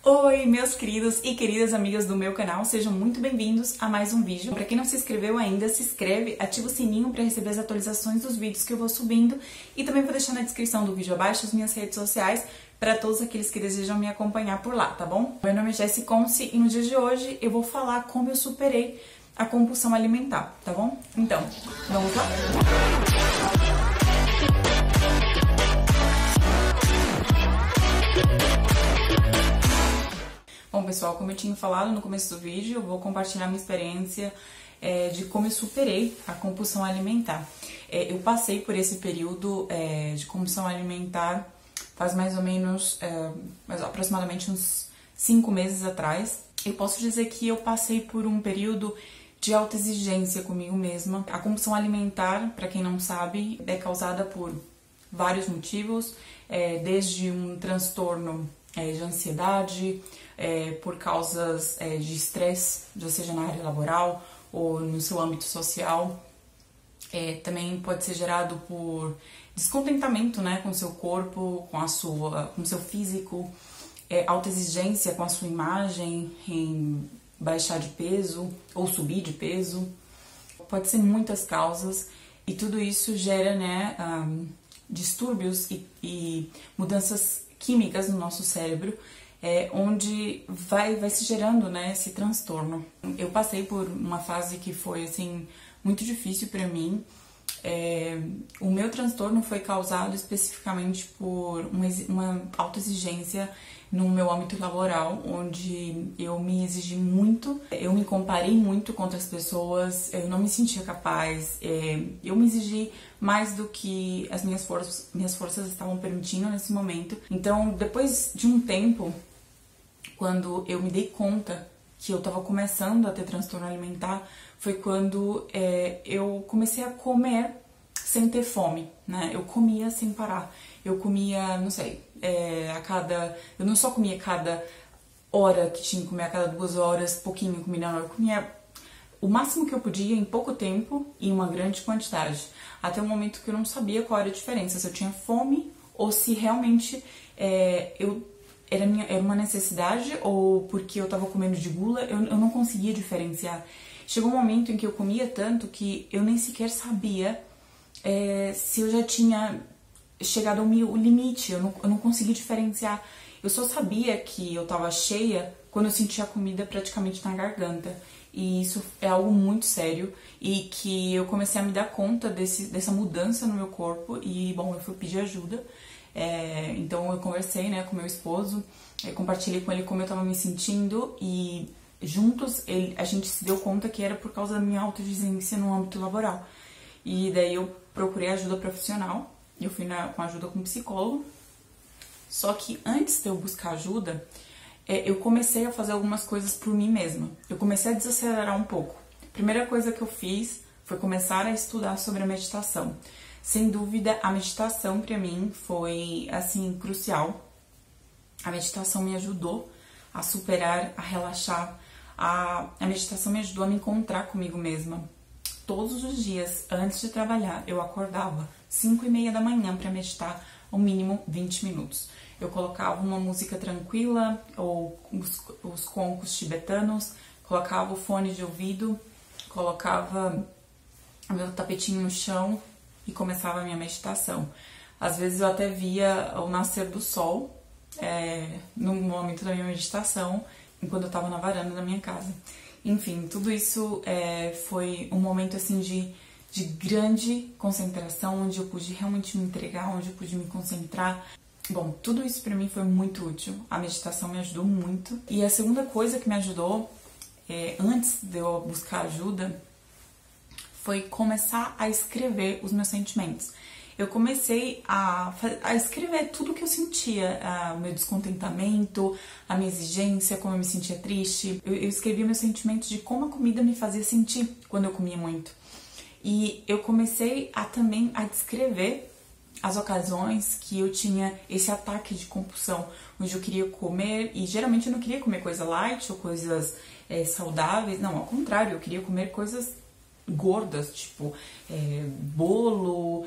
Oi, meus queridos e queridas amigas do meu canal, sejam muito bem-vindos a mais um vídeo. Para quem não se inscreveu ainda, se inscreve, ativa o sininho para receber as atualizações dos vídeos que eu vou subindo e também vou deixar na descrição do vídeo abaixo as minhas redes sociais para todos aqueles que desejam me acompanhar por lá, tá bom? Meu nome é Jessi Conce e no dia de hoje eu vou falar como eu superei a compulsão alimentar, tá bom? Então, vamos lá? Bom, pessoal, como eu tinha falado no começo do vídeo, eu vou compartilhar minha experiência de como eu superei a compulsão alimentar. Eu passei por esse período de compulsão alimentar faz mais ou menos, aproximadamente uns 5 meses atrás. Eu posso dizer que eu passei por um período de alta exigência comigo mesma. A compulsão alimentar, para quem não sabe, é causada por vários motivos, desde um transtorno de ansiedade, por causas de estresse, já seja na área laboral ou no seu âmbito social. Também pode ser gerado por descontentamento, né, com o seu corpo, com o seu físico, alta exigência com a sua imagem, em baixar de peso ou subir de peso. Pode ser muitas causas e tudo isso gera, né, distúrbios e mudanças químicas no nosso cérebro, onde vai se gerando, né, esse transtorno. Eu passei por uma fase que foi assim muito difícil para mim. O meu transtorno foi causado especificamente por uma alta exigência no meu âmbito laboral, onde eu me exigi muito, eu me comparei muito com outras pessoas, eu não me sentia capaz, eu me exigi mais do que as minhas forças estavam permitindo nesse momento. Então, depois de um tempo, quando eu me dei conta que eu estava começando a ter transtorno alimentar, foi quando eu comecei a comer sem ter fome, né? Eu comia sem parar. Eu comia, não sei, eu não só comia cada hora que tinha que comer, a cada 2 horas, pouquinho comida, não. Eu comia o máximo que eu podia em pouco tempo e em uma grande quantidade. Até o momento que eu não sabia qual era a diferença, se eu tinha fome ou se realmente era uma necessidade ou porque eu tava comendo de gula, eu não conseguia diferenciar. Chegou um momento em que eu comia tanto que eu nem sequer sabia se eu já tinha chegado ao meu limite, eu não conseguia diferenciar. Eu só sabia que eu tava cheia quando eu sentia a comida praticamente na garganta. E isso é algo muito sério e que eu comecei a me dar conta dessa mudança no meu corpo e, bom, eu fui pedir ajuda. Então eu conversei, né, com meu esposo, compartilhei com ele como eu tava me sentindo e juntos a gente se deu conta que era por causa da minha autoexigência no âmbito laboral. E daí eu procurei ajuda profissional, eu fui com ajuda com um psicólogo. Só que antes de eu buscar ajuda, eu comecei a fazer algumas coisas por mim mesma. Eu comecei a desacelerar um pouco. A primeira coisa que eu fiz foi começar a estudar sobre a meditação. Sem dúvida, a meditação para mim foi, assim, crucial. A meditação me ajudou a superar, a relaxar. A meditação me ajudou a me encontrar comigo mesma. Todos os dias, antes de trabalhar, eu acordava 5h30 da manhã para meditar, ao mínimo 20 minutos. Eu colocava uma música tranquila, ou os concos tibetanos, colocava o fone de ouvido, colocava o meu tapetinho no chão e começava a minha meditação. Às vezes eu até via o nascer do sol no momento da minha meditação, enquanto eu estava na varanda da minha casa. Enfim, tudo isso foi um momento assim de grande concentração, onde eu pude realmente me entregar, onde eu pude me concentrar. Bom, tudo isso pra mim foi muito útil. A meditação me ajudou muito. E a segunda coisa que me ajudou, antes de eu buscar ajuda, foi começar a escrever os meus sentimentos. Eu comecei a escrever tudo que eu sentia, o meu descontentamento, a minha exigência, como eu me sentia triste. Eu escrevia meus sentimentos de como a comida me fazia sentir quando eu comia muito. E eu comecei também a descrever as ocasiões que eu tinha esse ataque de compulsão, onde eu queria comer, e geralmente eu não queria comer coisa light ou coisas saudáveis, não, ao contrário, eu queria comer coisas gordas, tipo bolo,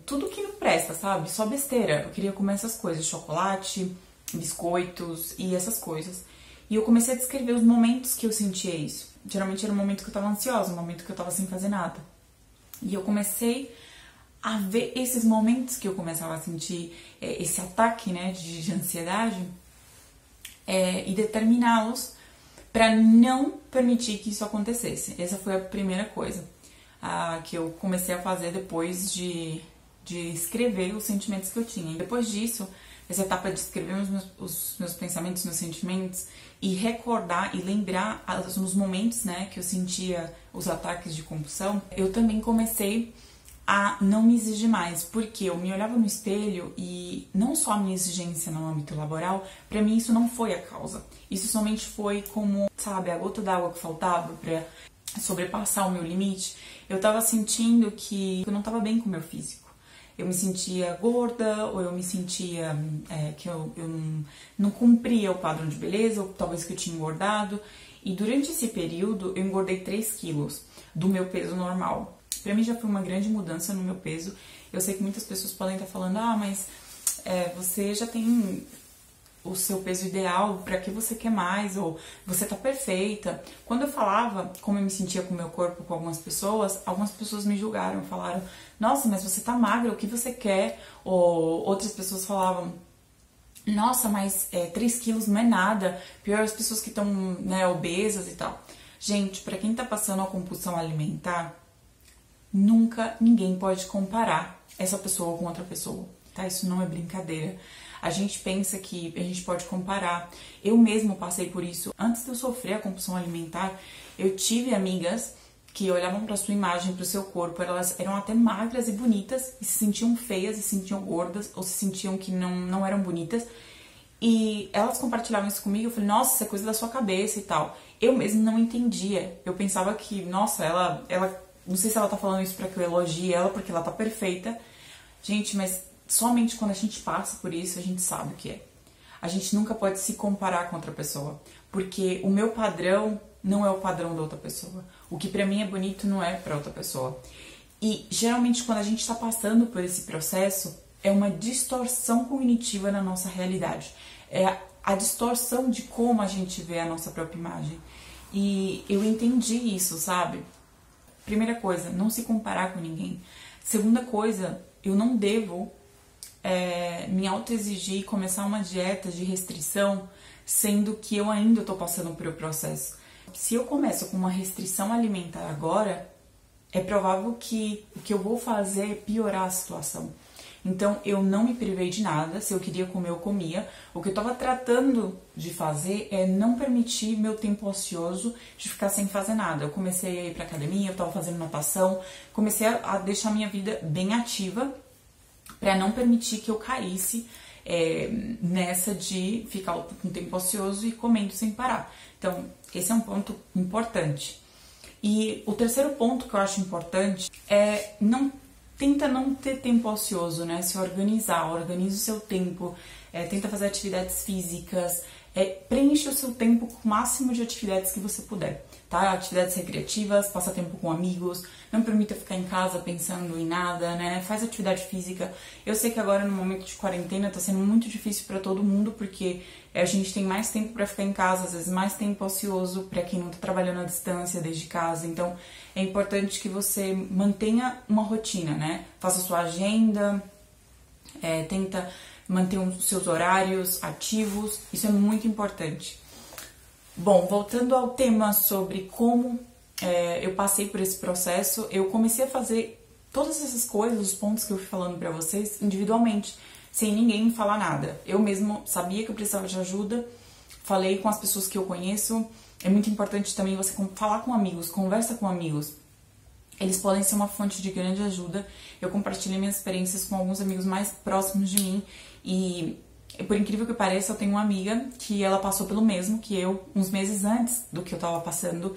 tudo que não presta, sabe? Só besteira. Eu queria comer essas coisas, chocolate, biscoitos e essas coisas. E eu comecei a descrever os momentos que eu sentia isso. Geralmente era um momento que eu tava ansiosa, um momento que eu tava sem fazer nada. E eu comecei a ver esses momentos que eu começava a sentir esse ataque, né, de ansiedade, e determiná-los para não permitir que isso acontecesse. Essa foi a primeira coisa que eu comecei a fazer depois de escrever os sentimentos que eu tinha. E depois disso, essa etapa de escrever os meus pensamentos, meus sentimentos e recordar e lembrar os momentos, né, que eu sentia os ataques de compulsão, eu também comecei a não me exigir mais, porque eu me olhava no espelho e não só a minha exigência no âmbito laboral, pra mim isso não foi a causa. Isso somente foi como, sabe, a gota d'água que faltava pra sobrepassar o meu limite. Eu tava sentindo que eu não tava bem com o meu físico. Eu me sentia gorda, ou eu me sentia que eu não cumpria o padrão de beleza, ou talvez que eu tinha engordado. E durante esse período eu engordei 3 quilos do meu peso normal. Pra mim já foi uma grande mudança no meu peso. Eu sei que muitas pessoas podem estar falando, mas você já tem o seu peso ideal, pra que você quer mais? Ou você tá perfeita. Quando eu falava como eu me sentia com o meu corpo com algumas pessoas me julgaram, falaram, nossa, mas você tá magra, o que você quer? Ou outras pessoas falavam, nossa, mas 3 quilos não é nada, pior as pessoas que estão, né, obesas e tal. Gente, pra quem tá passando a compulsão alimentar, nunca ninguém pode comparar essa pessoa com outra pessoa, tá? Isso não é brincadeira. A gente pensa que a gente pode comparar. Eu mesmo passei por isso. Antes de eu sofrer a compulsão alimentar, eu tive amigas que olhavam pra sua imagem, pro seu corpo, elas eram até magras e bonitas, e se sentiam feias, e se sentiam gordas, ou se sentiam que não eram bonitas, e elas compartilhavam isso comigo. Eu falei, nossa, isso é coisa da sua cabeça e tal. Eu mesmo não entendia. Eu pensava que, nossa, ela não sei se ela tá falando isso pra que eu elogie ela, porque ela tá perfeita. Gente, mas somente quando a gente passa por isso, a gente sabe o que é. A gente nunca pode se comparar com outra pessoa, porque o meu padrão não é o padrão da outra pessoa. O que pra mim é bonito não é pra outra pessoa. E geralmente quando a gente tá passando por esse processo, é uma distorção cognitiva na nossa realidade. É a distorção de como a gente vê a nossa própria imagem. E eu entendi isso, sabe? Primeira coisa, não se comparar com ninguém. Segunda coisa, eu não devo me autoexigir e começar uma dieta de restrição, sendo que eu ainda estou passando por o processo. Se eu começo com uma restrição alimentar agora, é provável que o que eu vou fazer é piorar a situação. Então, eu não me privei de nada. Se eu queria comer, eu comia. O que eu estava tratando de fazer é não permitir meu tempo ocioso de ficar sem fazer nada. Eu comecei a ir pra academia, eu estava fazendo natação, comecei a deixar minha vida bem ativa para não permitir que eu caísse nessa de ficar com tempo ocioso e comendo sem parar. Então, esse é um ponto importante. E o terceiro ponto que eu acho importante é tenta não ter tempo ocioso, né? Se organizar, organiza o seu tempo, tenta fazer atividades físicas, preenche o seu tempo com o máximo de atividades que você puder, tá? Atividades recreativas, passa tempo com amigos, não permita ficar em casa pensando em nada, né? Faz atividade física. Eu sei que agora no momento de quarentena tá sendo muito difícil para todo mundo, porque a gente tem mais tempo para ficar em casa, às vezes mais tempo ocioso para quem não tá trabalhando à distância desde casa. Então é importante que você mantenha uma rotina, né? Faça sua agenda, tenta manter os seus horários ativos, isso é muito importante. Bom, voltando ao tema sobre como eu passei por esse processo, eu comecei a fazer todas essas coisas, os pontos que eu fui falando pra vocês, individualmente, sem ninguém me falar nada. Eu mesmo sabia que eu precisava de ajuda, falei com as pessoas que eu conheço. É muito importante também você falar com amigos, conversa com amigos. Eles podem ser uma fonte de grande ajuda. Eu compartilhei minhas experiências com alguns amigos mais próximos de mim e, por incrível que pareça, eu tenho uma amiga que ela passou pelo mesmo que eu, uns meses antes do que eu tava passando,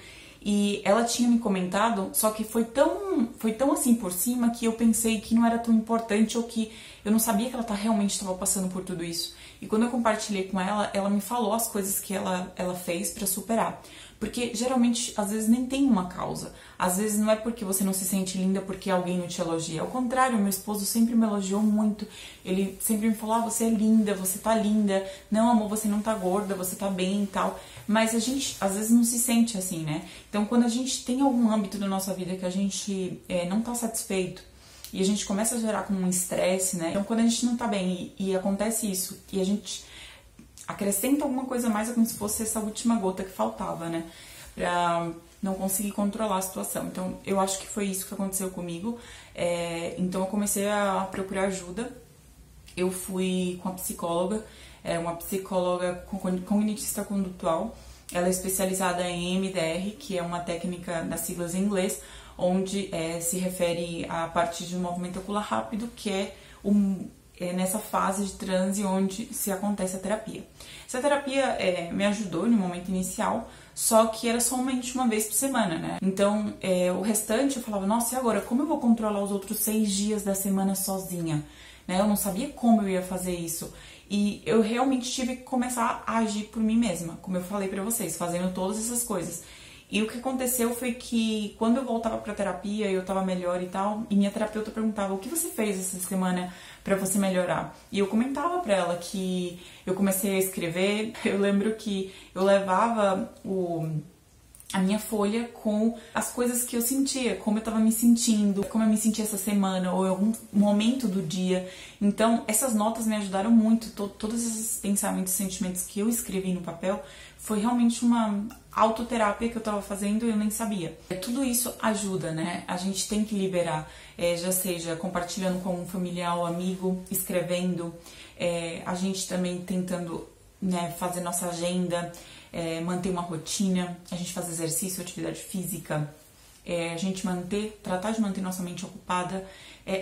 e ela tinha me comentado, só que foi tão assim por cima que eu pensei que não era tão importante ou que eu não sabia que ela realmente estava passando por tudo isso. E quando eu compartilhei com ela, ela me falou as coisas que ela fez pra superar. Porque geralmente, às vezes, nem tem uma causa. Às vezes não é porque você não se sente linda porque alguém não te elogia. Ao contrário, meu esposo sempre me elogiou muito. Ele sempre me falou, você é linda, você tá linda. Não, amor, você não tá gorda, você tá bem e tal. Mas a gente, às vezes, não se sente assim, né? Então, quando a gente tem algum âmbito da nossa vida que a gente não tá satisfeito, e a gente começa a gerar como um estresse, né? Então, quando a gente não tá bem e acontece isso, e a gente acrescenta alguma coisa mais, é como se fosse essa última gota que faltava, né? Pra não conseguir controlar a situação. Então, eu acho que foi isso que aconteceu comigo. Então, eu comecei a procurar ajuda. Eu fui com a psicóloga, uma psicóloga cognitista condutual. Ela é especializada em EMDR, que é uma técnica das siglas em inglês, onde se refere à parte de um movimento ocular rápido, que é nessa fase de transe onde se acontece a terapia. Essa terapia me ajudou no momento inicial, só que era somente uma vez por semana, né? Então, o restante eu falava, nossa, e agora? Como eu vou controlar os outros 6 dias da semana sozinha? Né? Eu não sabia como eu ia fazer isso. E eu realmente tive que começar a agir por mim mesma, como eu falei pra vocês, fazendo todas essas coisas. E o que aconteceu foi que quando eu voltava pra terapia, eu tava melhor e tal, e minha terapeuta perguntava, o que você fez essa semana pra você melhorar? E eu comentava pra ela que eu comecei a escrever. Eu lembro que eu levava a minha folha com as coisas que eu sentia, como eu tava me sentindo, como eu me sentia essa semana, ou em algum momento do dia. Então, essas notas me ajudaram muito. Todos esses pensamentos e sentimentos que eu escrevi no papel foi realmente uma autoterapia que eu tava fazendo e eu nem sabia. Tudo isso ajuda, né? A gente tem que liberar, já seja compartilhando com um familiar ou amigo, escrevendo, a gente também tentando, né, fazer nossa agenda, manter uma rotina, a gente fazer exercício, atividade física, a gente tratar de manter nossa mente ocupada.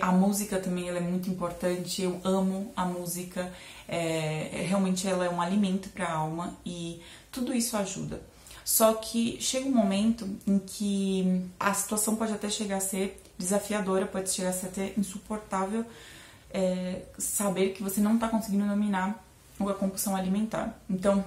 A música também, ela é muito importante. Eu amo a música, realmente ela é um alimento para a alma e tudo isso ajuda. Só que chega um momento em que a situação pode até chegar a ser desafiadora, pode chegar a ser até insuportável, saber que você não está conseguindo dominar a compulsão alimentar. Então,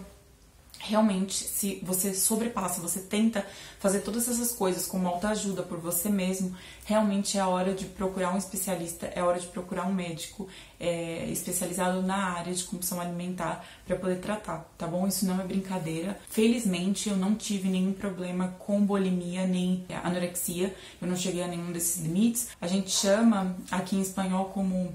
realmente, se você sobrepassa, você tenta fazer todas essas coisas como autoajuda por você mesmo, realmente é a hora de procurar um especialista, é a hora de procurar um médico especializado na área de compulsão alimentar para poder tratar, tá bom? Isso não é brincadeira. Felizmente, eu não tive nenhum problema com bulimia nem anorexia, eu não cheguei a nenhum desses limites. A gente chama aqui em espanhol como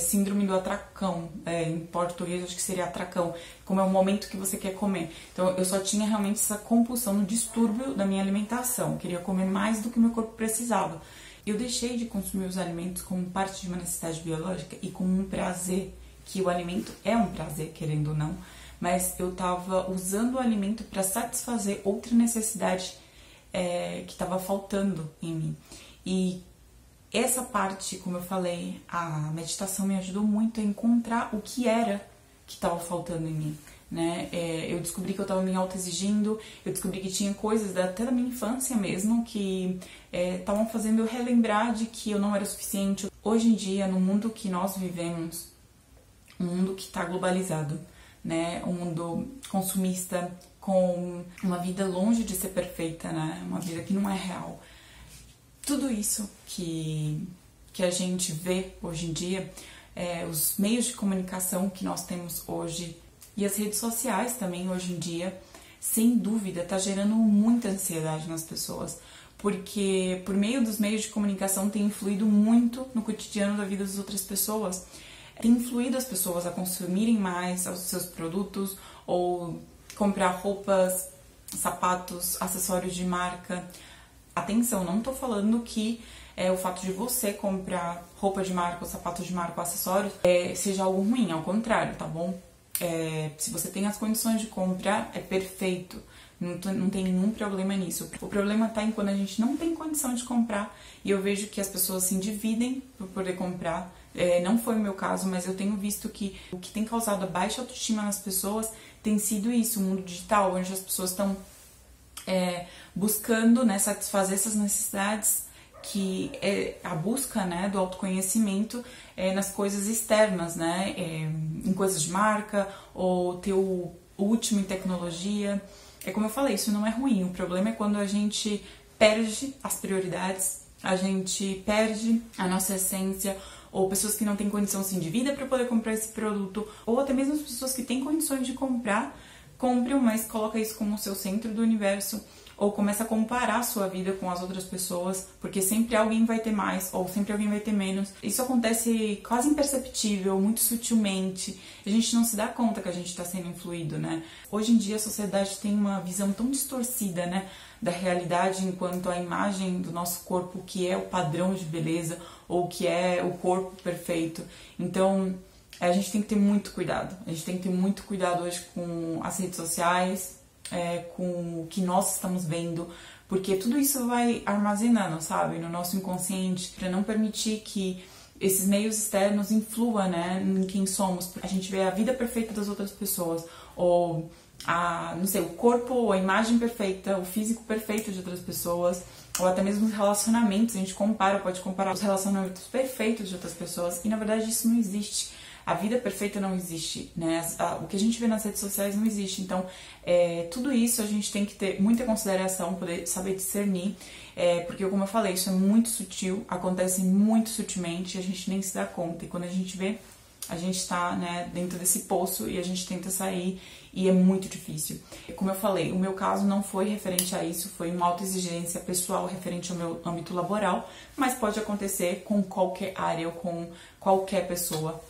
síndrome do atracão, em português acho que seria atracão, como é o momento que você quer comer. Então eu só tinha realmente essa compulsão, um distúrbio da minha alimentação, eu queria comer mais do que o meu corpo precisava. Eu deixei de consumir os alimentos como parte de uma necessidade biológica e como um prazer, que o alimento é um prazer, querendo ou não, mas eu tava usando o alimento para satisfazer outra necessidade que estava faltando em mim. E essa parte, como eu falei, a meditação me ajudou muito a encontrar o que era que estava faltando em mim, né? Eu descobri que eu estava me autoexigindo, eu descobri que tinha coisas até da minha infância mesmo que estavam fazendo eu relembrar de que eu não era suficiente. Hoje em dia, no mundo que nós vivemos, um mundo que está globalizado, né? Um mundo consumista, com uma vida longe de ser perfeita, né? Uma vida que não é real. Tudo isso que a gente vê hoje em dia, os meios de comunicação que nós temos hoje e as redes sociais também hoje em dia, sem dúvida, está gerando muita ansiedade nas pessoas, porque por meio dos meios de comunicação tem influído muito no cotidiano da vida das outras pessoas, tem influído as pessoas a consumirem mais os seus produtos ou comprar roupas, sapatos, acessórios de marca. Atenção, não tô falando que o fato de você comprar roupa de marca, ou sapatos de marca, ou acessórios, seja algo ruim, ao contrário, tá bom? Se você tem as condições de comprar, é perfeito, não tem nenhum problema nisso. O problema tá em quando a gente não tem condição de comprar, e eu vejo que as pessoas se dividem por poder comprar. Não foi o meu caso, mas eu tenho visto que o que tem causado a baixa autoestima nas pessoas tem sido isso, o mundo digital, onde as pessoas estão buscando, né, satisfazer essas necessidades que é a busca, né, do autoconhecimento nas coisas externas, né, em coisas de marca, ou ter o último em tecnologia. É como eu falei, isso não é ruim, o problema é quando a gente perde as prioridades, a gente perde a nossa essência, ou pessoas que não têm condição assim, de vida para poder comprar esse produto, ou até mesmo as pessoas que têm condições de compram, mas coloca isso como seu centro do universo, ou começa a comparar a sua vida com as outras pessoas, porque sempre alguém vai ter mais, ou sempre alguém vai ter menos. Isso acontece quase imperceptível, muito sutilmente, a gente não se dá conta que a gente está sendo influído, né? Hoje em dia a sociedade tem uma visão tão distorcida, né, da realidade enquanto a imagem do nosso corpo, que é o padrão de beleza, ou que é o corpo perfeito. Então, a gente tem que ter muito cuidado. A gente tem que ter muito cuidado hoje com as redes sociais, com o que nós estamos vendo, porque tudo isso vai armazenando, sabe, no nosso inconsciente, para não permitir que esses meios externos influam, né, em quem somos. A gente vê a vida perfeita das outras pessoas, ou não sei, o corpo, ou a imagem perfeita, o físico perfeito de outras pessoas, ou até mesmo os relacionamentos. A gente pode comparar os relacionamentos perfeitos de outras pessoas, e na verdade isso não existe. A vida perfeita não existe, né? O que a gente vê nas redes sociais não existe. Então, tudo isso a gente tem que ter muita consideração, poder saber discernir, porque, como eu falei, isso é muito sutil, acontece muito sutilmente, e a gente nem se dá conta. E quando a gente vê, a gente está, né, dentro desse poço e a gente tenta sair, e é muito difícil. Como eu falei, o meu caso não foi referente a isso, foi uma autoexigência pessoal referente ao meu âmbito laboral, mas pode acontecer com qualquer área ou com qualquer pessoa,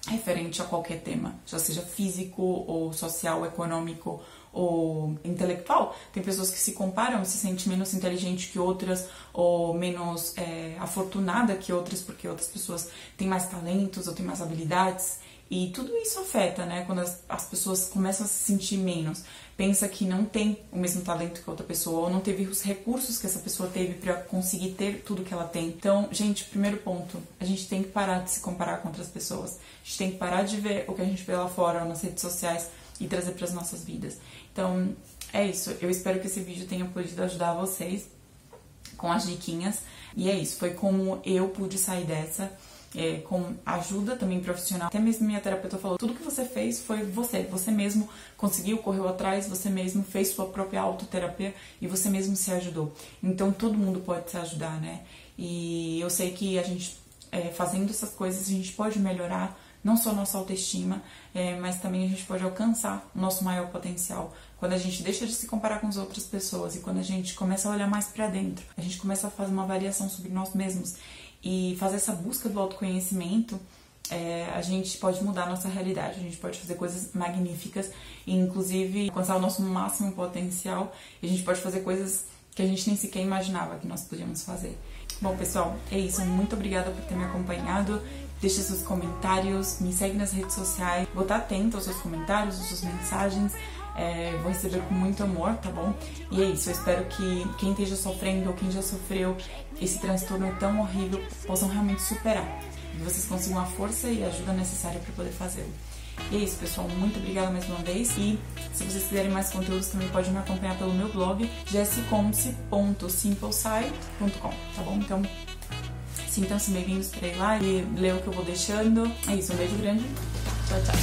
referente a qualquer tema, já seja físico, ou social, econômico, ou intelectual. Tem pessoas que se comparam, se sentem menos inteligente que outras, ou menos afortunada que outras, porque outras pessoas têm mais talentos ou têm mais habilidades. E tudo isso afeta, né? Quando as pessoas começam a se sentir menos, pensa que não tem o mesmo talento que outra pessoa, ou não teve os recursos que essa pessoa teve para conseguir ter tudo que ela tem. Então, gente, primeiro ponto, a gente tem que parar de se comparar com outras pessoas. A gente tem que parar de ver o que a gente vê lá fora, nas redes sociais, e trazer para as nossas vidas. Então, é isso. Eu espero que esse vídeo tenha podido ajudar vocês com as diquinhas. E é isso, foi como eu pude sair dessa. Com ajuda também profissional. Até mesmo minha terapeuta falou, tudo que você fez foi você mesmo conseguiu, correu atrás, você mesmo fez sua própria autoterapia e você mesmo se ajudou. Então todo mundo pode se ajudar, né? E eu sei que a gente, fazendo essas coisas, a gente pode melhorar não só nossa autoestima, mas também a gente pode alcançar o nosso maior potencial. Quando a gente deixa de se comparar com as outras pessoas e quando a gente começa a olhar mais pra dentro, a gente começa a fazer uma avaliação sobre nós mesmos e fazer essa busca do autoconhecimento, a gente pode mudar a nossa realidade, a gente pode fazer coisas magníficas e inclusive alcançar o nosso máximo potencial, e a gente pode fazer coisas que a gente nem sequer imaginava que nós podíamos fazer. Bom, pessoal, é isso. Muito obrigada por ter me acompanhado. Deixe seus comentários, me segue nas redes sociais. Vou estar atenta aos seus comentários, às suas mensagens. Vou receber com muito amor, tá bom? E é isso, eu espero que quem esteja sofrendo ou quem já sofreu esse transtorno tão horrível possam realmente superar. E vocês consigam a força e a ajuda necessária para poder fazê-lo. E é isso, pessoal, muito obrigada mais uma vez. E se vocês quiserem mais conteúdos, também pode me acompanhar pelo meu blog jessiconce.simplesite.com, tá bom? Então, sintam-se bem-vindos para ir lá e ler o que eu vou deixando. É isso, um beijo grande. Tchau, tchau.